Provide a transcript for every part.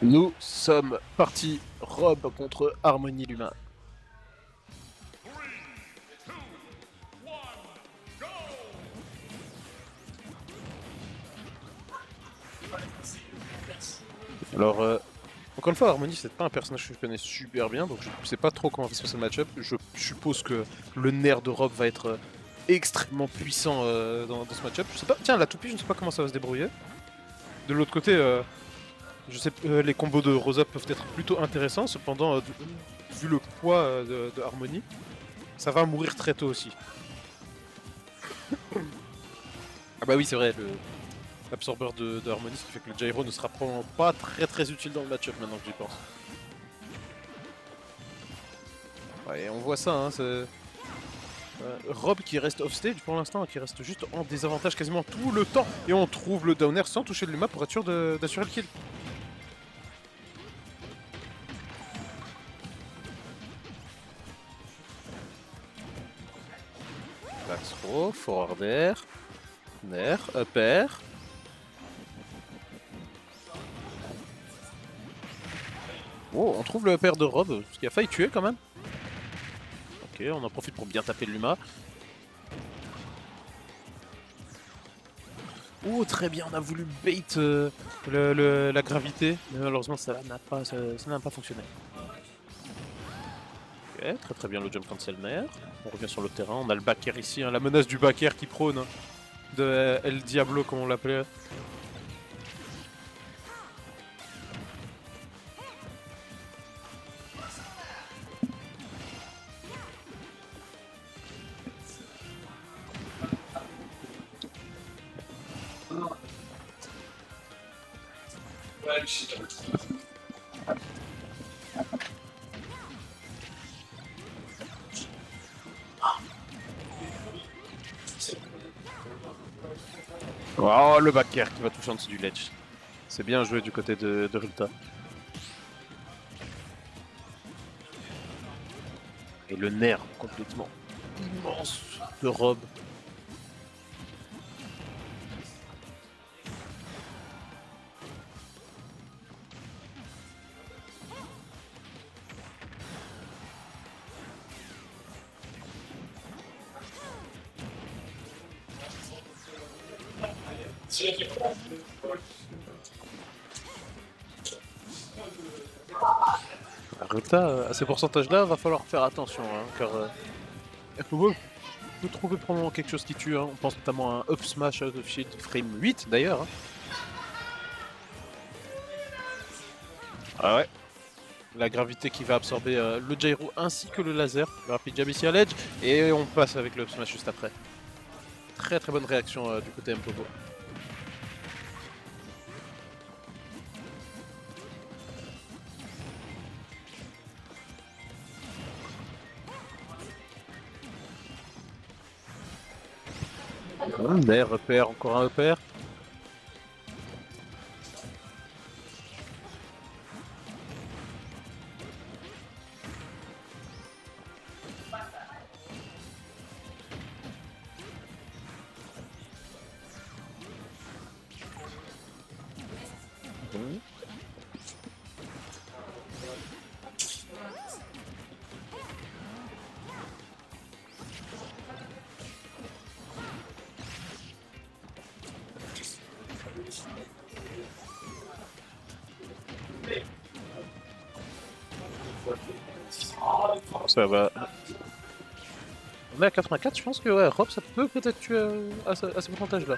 Nous sommes partis Rob contre Harmony l'humain. Alors, encore une fois, Harmony, c'est pas un personnage que je connais super bien, donc je sais pas trop comment va se passer le match-up. Je suppose que le nerf de Rob va être extrêmement puissant dans ce match-up. Je sais pas, tiens, la toupie, je ne sais pas comment ça va se débrouiller. De l'autre côté, je sais, les combos de Rosa peuvent être plutôt intéressants, cependant, vu le poids de Harmony, ça va mourir très tôt aussi. Ah bah oui, c'est vrai, l'absorbeur de Harmony, ce qui fait que le gyro ne sera probablement pas très utile dans le match-up maintenant que j'y pense. Ouais, on voit ça, hein, c'est... Rob qui reste off-stage pour l'instant, qui reste juste en désavantage quasiment tout le temps. Et on trouve le downer sans toucher le Luma pour être sûr d'assurer le kill. Back throw, forward air, nair, up air. Oh, on trouve le up air de Rob, ce qui a failli tuer quand même. Ok, on en profite pour bien taper le Luma. Oh, très bien, on a voulu bait la gravité, mais malheureusement ça n'a pas fonctionné. Ok, très bien le jump cancel nair. On revient sur le terrain, on a le back air ici, hein, la menace du back air qui prône, hein, de El Diablo comme on l'appelait. Oh, le back air qui va toucher en dessous du ledge. C'est bien joué du côté de Rulta. Et le nerf complètement immense de Rob. Rulta, à ces pourcentages-là, va falloir faire attention, hein, car elle peut trouver probablement quelque chose qui tue. Hein. On pense notamment à un up smash out of shield frame 8 d'ailleurs. Hein. Ah ouais. La gravité qui va absorber le gyro ainsi que le laser. Le rapid jab ici à l'edge. Et on passe avec le up smash juste après. Très bonne réaction du côté Mpogo. Un air, repère, encore un repère. Ça va. On est à 84, je pense que ouais, Rob ça peut peut-être tuer à ce pourcentage-là.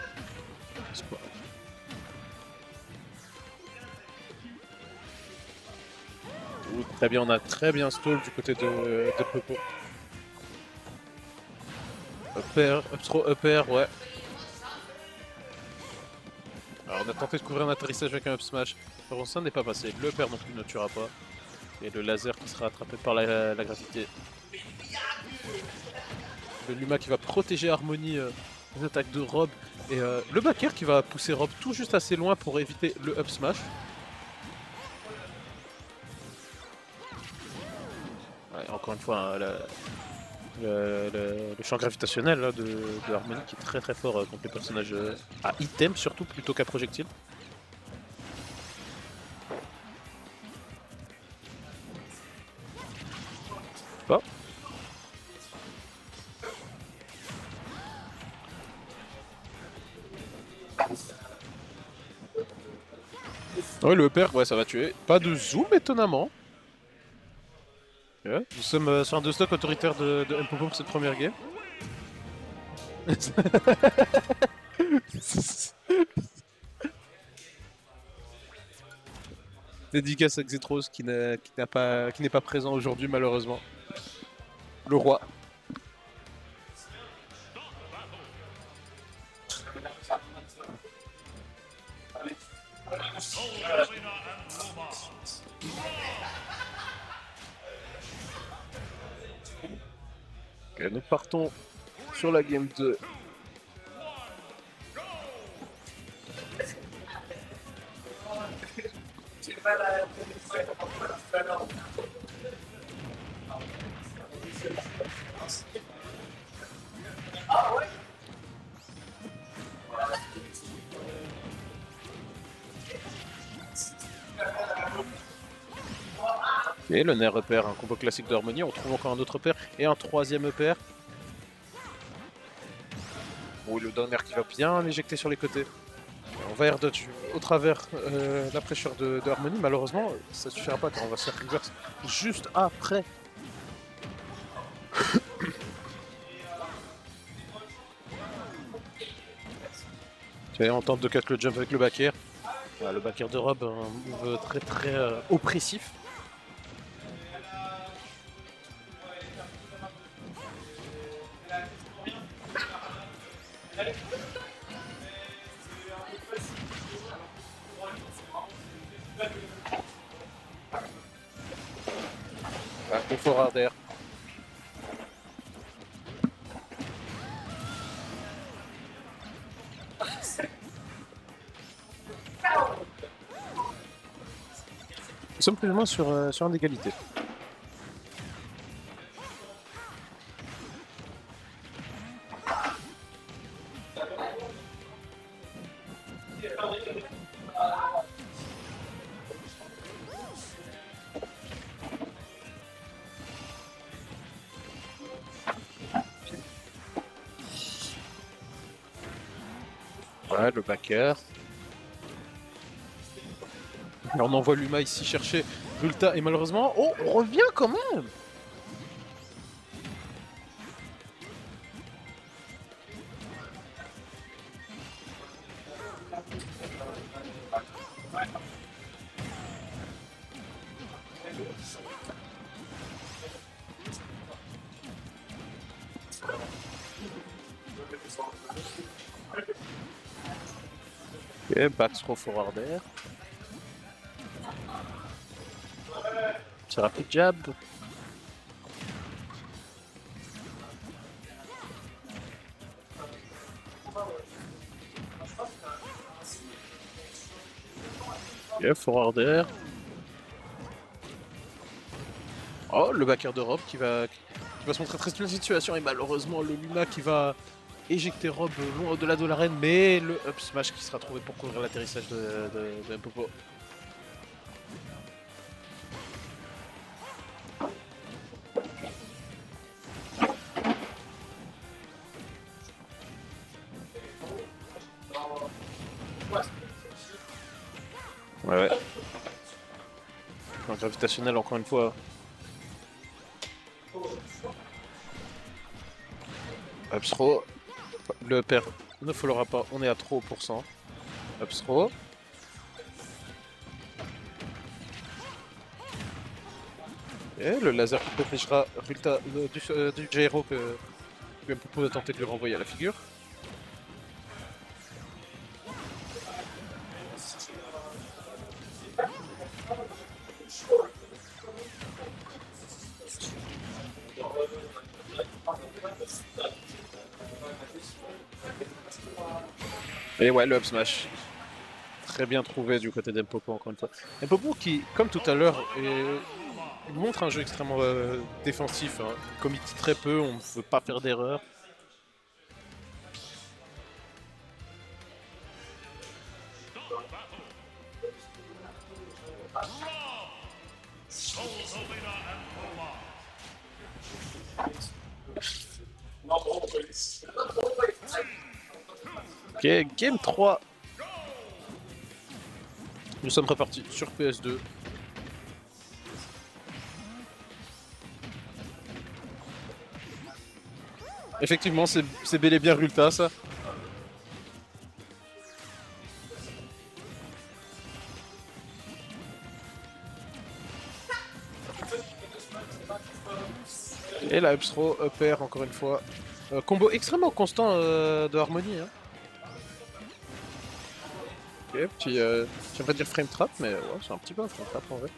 Très bien, on a très bien stall du côté de Popo. Up air, up throw, up air, ouais. Alors on a tenté de couvrir un atterrissage avec un up smash. Par ça n'est pas passé. Le up air non plus ne tuera pas. Et le laser qui sera attrapé par la gravité. Le Luma qui va protéger Harmony des attaques de Rob. Et le back air qui va pousser Rob tout juste assez loin pour éviter le up smash. Ouais, encore une fois, hein, le champ gravitationnel là, de Harmony qui est très très fort contre les personnages à item surtout plutôt qu'à projectile. Oh. Oui, le père, ouais, ça va tuer. Pas de zoom étonnamment. Ouais. Nous sommes sur un 2 stock autoritaire de Mpopo pour cette première game. Dédicace à Xetros qui n'est pas présent aujourd'hui malheureusement. Le roi. Ok, nous partons sur la game 2. Et le Nair repère, un combo classique de Harmony. On trouve encore un autre pair et un troisième pair. Oui, le down air qui va bien l'éjecter sur les côtés. On va air dodge au travers la pressure de Harmony. Malheureusement, ça suffira pas car on va se faire reverse juste après. Et on tente de cut le jump avec le back air. Voilà, le back air de Rob, un move très très oppressif. Confort hard air. Nous sommes plus ou moins sur une égalité. Ouais, le backer. Alors on envoie Luma ici chercher Rulta et malheureusement... Oh, on revient quand même. Ok, back throw forward air. Petit rapide jab. Ok, forward air. Oh, le backer de Rob qui va se montrer très bien la situation et malheureusement le Luma qui va éjecter Rob loin au-delà de l'arène, mais le up smash qui sera trouvé pour couvrir l'atterrissage de Mpopo. Ouais. Un gravitationnel encore une fois. Up throw. Le pair ne followera pas, on est à trop %. Up throw. Et le laser qui protégera Rulta du gyro que Mpopo a tenté de lui renvoyer à la figure. Et ouais, le up smash. Très bien trouvé du côté d'Mpopo encore une fois. Mpopo qui, comme tout à l'heure, il montre un jeu extrêmement défensif. Hein. Il commit très peu, on ne veut pas faire d'erreur. Ok, game 3. Nous sommes repartis sur PS2. Effectivement, c'est bel et bien Rulta, ça. Et la up throw, up air, encore une fois. Combo extrêmement constant de Harmony. Hein. Ok, petit, j'aimerais dire frame trap, mais ouais, c'est un petit peu un frame trap en vrai.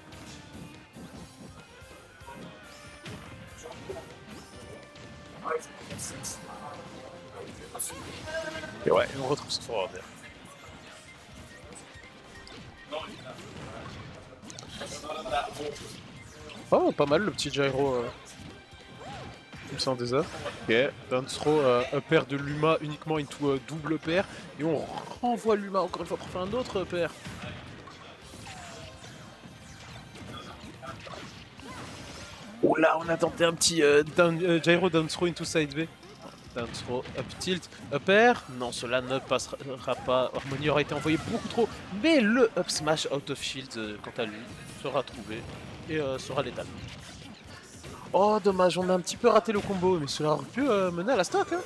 Et ouais, on retrouve ce forward air. Oh, pas mal le petit gyro. Comme ça en désert. Ok, down throw, up air de Luma uniquement into double pair. Et on renvoie Luma encore une fois pour faire un autre up air. Oh là, on a tenté un petit gyro down throw into side B. Down throw, up tilt, up air. Non, cela ne passera pas. Harmony aura été envoyé beaucoup trop. Mais le up smash out of shield, quant à lui, sera trouvé et sera létal. Oh, dommage, on a un petit peu raté le combo, mais cela aurait pu mener à la stock. Hein.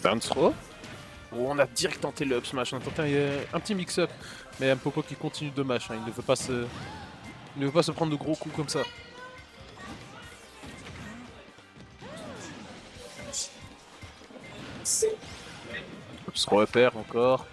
Down throw. Oh, on a direct tenté le up smash, on a tenté un petit mix-up. Mais un Popo qui continue de mash, hein. Il ne veut pas se prendre de gros coups comme ça. Up throw up air encore.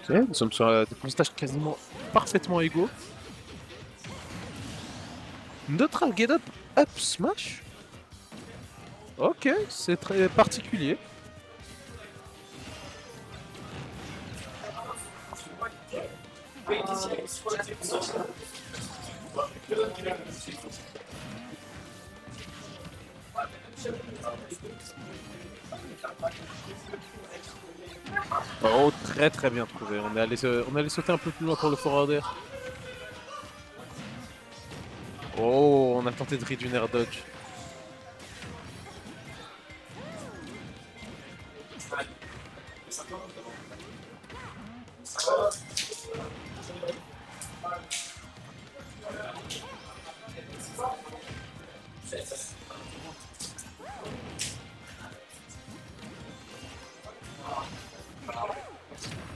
Ok, nous sommes sur des pourcentages quasiment parfaitement égaux. Neutral get up, up smash. Ok, c'est très particulier. Oh, très bien trouvé. On est allé sauter un peu plus loin pour le forward air. Oh, on a tenté de réduire air dodge.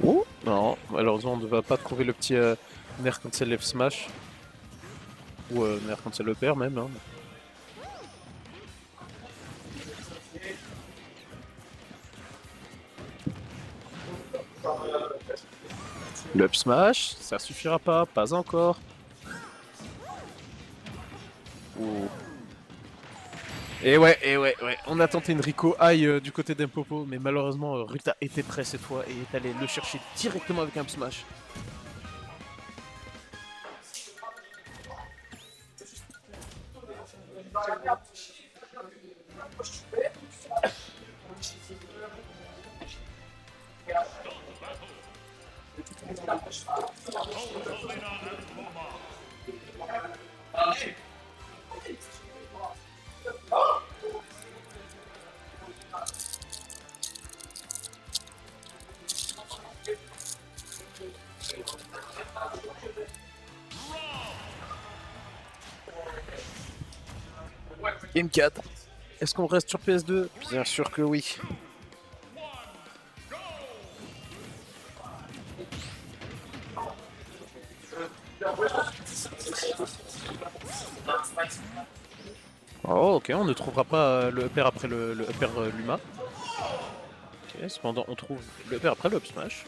Oh, non, malheureusement on ne va pas trouver le petit Nair cancel F smash. Ou Nair cancel le père même. Hein. Le up smash, ça suffira pas encore. Oh. Et ouais, on a tenté une Rico High du côté d'Empopo, mais malheureusement Rulta était prêt cette fois et est allé le chercher directement avec un up smash. Game 4. Est-ce qu'on reste sur PS2? Bien sûr que oui. Oh ok, on ne trouvera pas le upper après le upper Luma. Ok, cependant on trouve le upper après le up smash.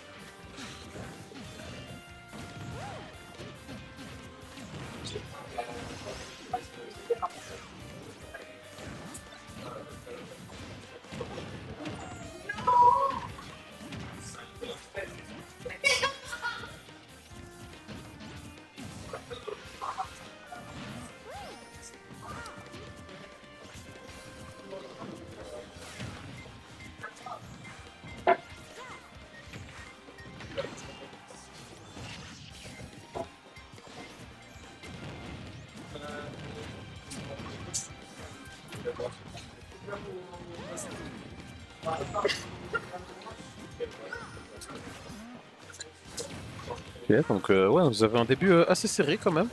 Ok, donc ouais, vous avez un début assez serré quand même,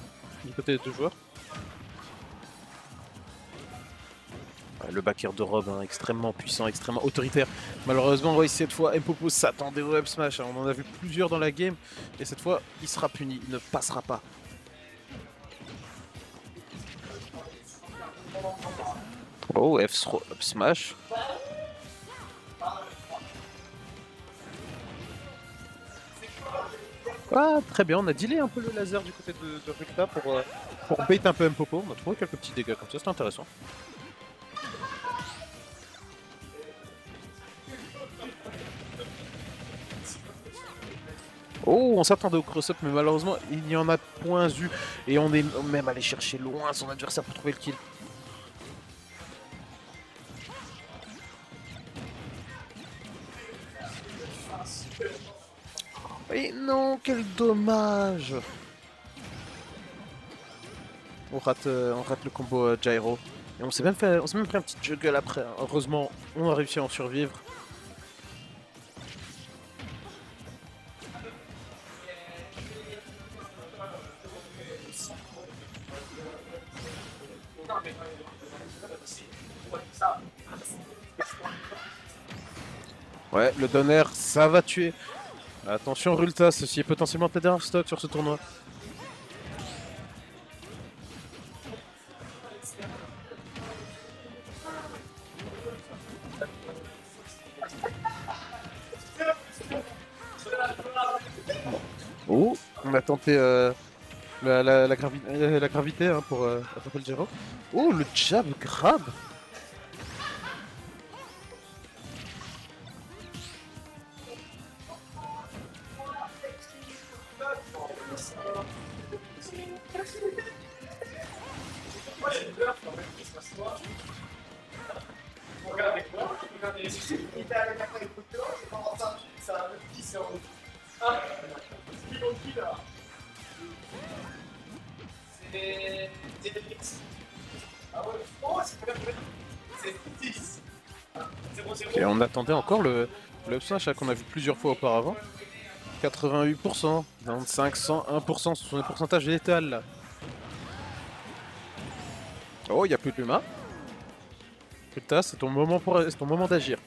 du côté des deux joueurs. Le backer de Rob, hein, extrêmement puissant, extrêmement autoritaire. Malheureusement, oui, cette fois, Mpopo s'attendait au up smash. Hein. On en a vu plusieurs dans la game. Et cette fois, il sera puni. Il ne passera pas. Oh, F-throw up smash. Ah, très bien. On a dealé un peu le laser du côté de Rukta pour bait un peu Mpopo. On a trouvé quelques petits dégâts comme ça. C'était intéressant. Oh, on s'attendait au cross-up, mais malheureusement, il n'y en a point eu. Et on est même allé chercher loin son adversaire pour trouver le kill. Et non, quel dommage! On rate le combo gyro. Et on s'est même pris un petit juggle après. Heureusement, on a réussi à en survivre. Ouais, le donner, ça va tuer. Attention Rulta, ceci est potentiellement ta dernière stock sur ce tournoi. Oh, on a tenté la gravité hein, pour attraper le gyro. Oh, le jab grab. Et on attendait encore le up smash qu'on a vu plusieurs fois auparavant. 88%, 25, 101%, ce sont des pourcentages létals là. Oh, il n'y a plus de Luma. Putain, c'est ton moment d'agir.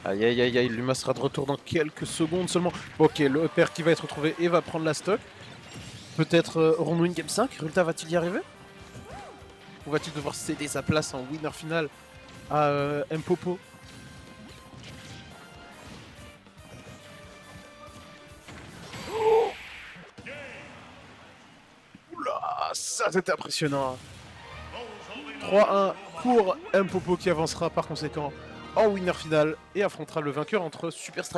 Aïe aïe aïe aïe, Luma sera de retour dans quelques secondes seulement. Ok, le upper qui va être retrouvé et va prendre la stock. Peut-être aurons-nous une game 5? Rulta va-t-il y arriver? Ou va-t-il devoir céder sa place en winner final à Mpopo? Oula, ça c'était impressionnant. 3-1 pour Mpopo qui avancera par conséquent en winner final et affrontera le vainqueur entre Super Strike